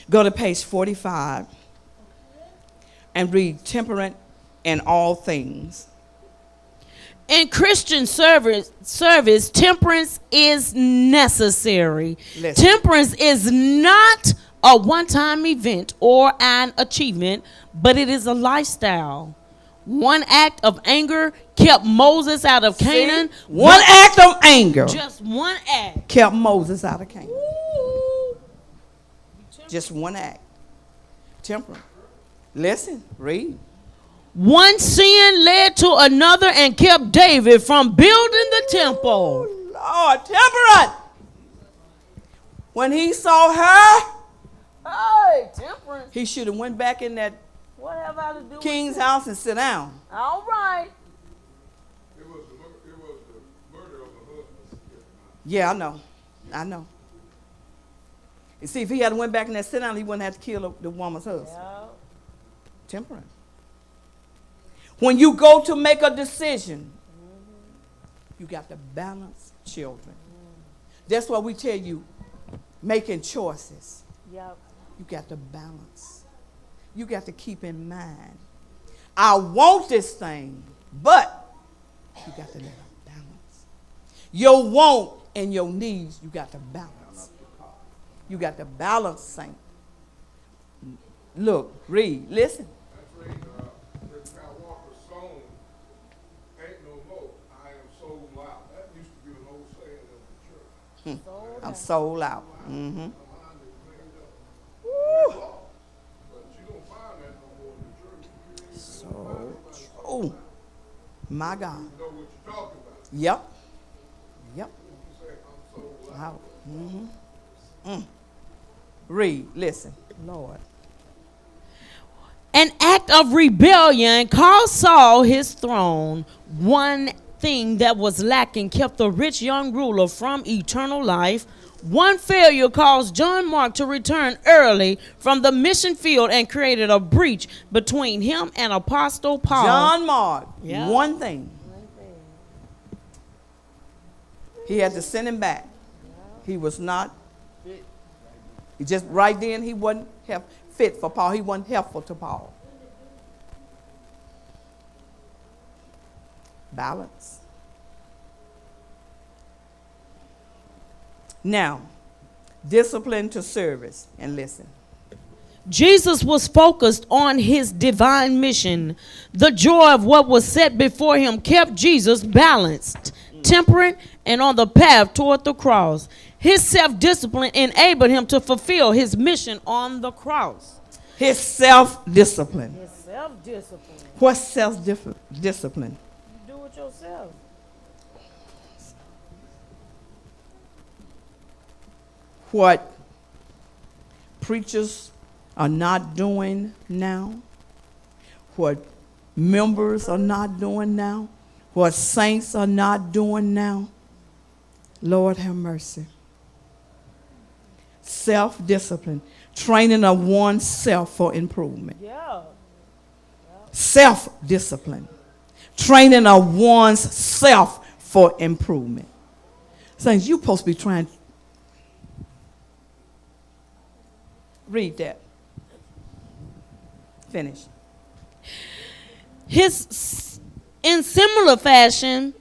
Go to page 45 and read temperate in all things. In Christian service, temperance is necessary. Listen. Temperance is not a one-time event or an achievement, but it is a lifestyle. One act of anger kept Moses out of Canaan. One act of anger Just one act. kept Moses out of Canaan. Ooh. Just one act. Temperate. Listen, read. One sin led to another and kept David from building the temple. Lord, temperate. When he saw her, Hey, temperance. he should have went back in that What have I to do king's with house and sit down. it? All right. It was the murder of the husband. Yeah, I know. You see, if he had went back in that sit down, he wouldn't have to kill the woman's husband. Yeah. Temperance. When you go to make a decision, you got to balance children. That's why we tell you, making choices. Yep. You got to balance. You got to keep in mind, I want this thing, but you got to let it balance. Your want and your needs, you got to balance. You got to balance, saint. Look, read, listen. That's right. Walker's song, ain't no more. I am sold out. That used to be an old saying of the church. I'm sold out. Mm-hmm. My mind is cleaned up. But you don't find that no more in the church. So true. My God. You know what you're talking about. Yep. Yep. You say, I'm sold out. Out. Mm-hmm. Read, listen. Lord. An act of rebellion cost Saul his throne. One thing that was lacking kept the rich young ruler from eternal life. One failure caused John Mark to return early from the mission field and created a breach between him and Apostle Paul. John Mark, Yeah. one thing. He had to send him back. He was not, he just right then he wasn't fit for Paul. He wasn't helpful to Paul. Balance. Now, discipline to service. And listen. Jesus was focused on his divine mission. The joy of what was set before him kept Jesus balanced, temperate, and on the path toward the cross. His self-discipline enabled him to fulfill his mission on the cross. His self-discipline. His self-discipline. What's self-discipline? You do it yourself. What preachers are not doing now, what members are not doing now, what saints are not doing now. Lord have mercy. Self-discipline, training of oneself for improvement. Yeah. Self-discipline, training of one's self for improvement. Saints, you're supposed to be trying. Read that. Finish. In similar fashion,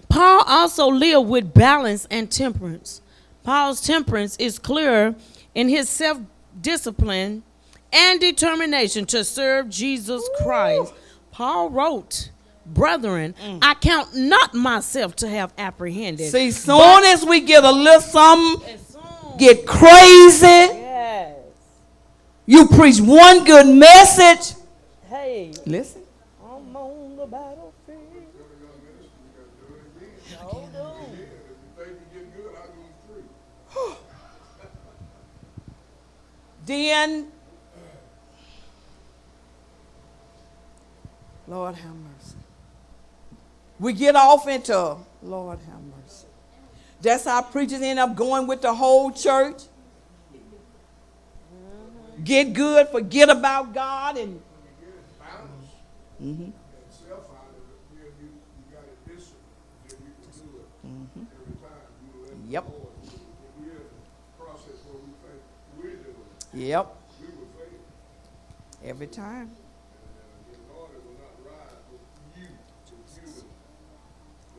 Paul also lived with balance and temperance. Paul's temperance is clear in his self-discipline and determination to serve Jesus Christ. Paul wrote, "Brethren, I count not myself to have apprehended." See, soon as we get a little something, As soon- get crazy, Yes. you preach one good message. Hey, Listen. I'm on the battlefield. No, no. If you think you're getting good, I'll give you 3. Then, Lord have mercy. We get off into, Lord have mercy. That's how preachers end up going with the whole church. Get good, forget about God, and Balance. mm-hmm. And self out of it, then you got it discipline. Then you can do it every time. You let Yep. the Lord do it. We're in the process where we think we're doing it. Yep. We would fail. Every time. And the Lord will not ride with you. With you.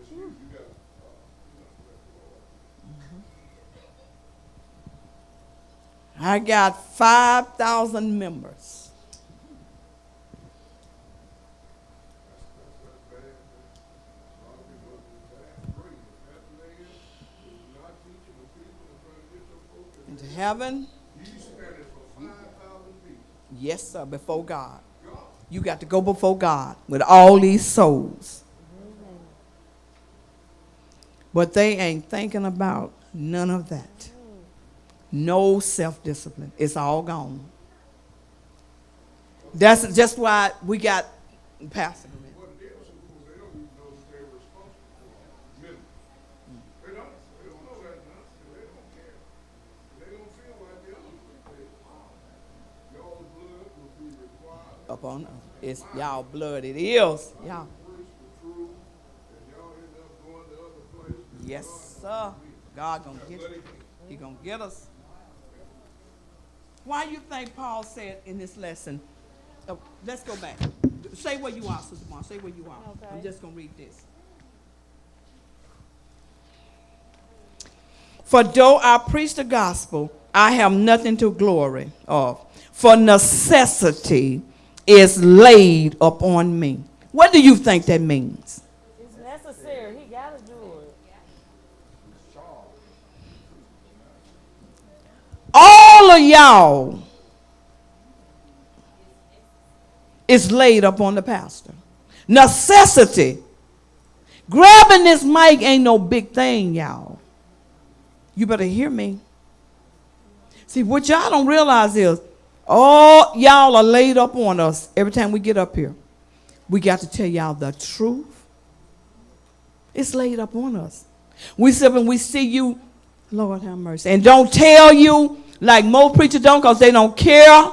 It's you. You got to let the Lord. I got 5,000 members. That's bad. A lot of people are great. That man is not teaching the people and trying to get them folks Into heaven. He's standing for 5,000 people. Yes, sir, before God. God. You got to go before God with all these souls. But they ain't thinking about none of that. No self-discipline. It's all gone. That's just why we got Pastor. What it is, of course, they don't even know that they're responsible for members. They don't. They don't know that now. They don't care. They don't feel like the others. Y'all's blood will be required. Upon us. It's y'all blood. It is. Y'all. Preach the truth, and y'all end up going to other places. Yes, sir. God gonna get you. He gonna get us. Why you think Paul said in this lesson? Let's go back. Say where you are, Sister Mom. Say where you are. Okay. I'm just gonna read this. For though I preach the gospel, I have nothing to glory of. For necessity is laid upon me. What do you think that means? It's necessary. He got to do it. All of y'all is laid up on the pastor. Necessity. Grabbing this mic ain't no big thing, y'all. You better hear me. See, what y'all don't realize is, all y'all are laid up on us every time we get up here. We got to tell y'all the truth. It's laid up on us. We sit and we see you, Lord have mercy, and don't tell you like most preachers don't because they don't care.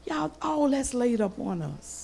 Y'all, all that's laid up on us.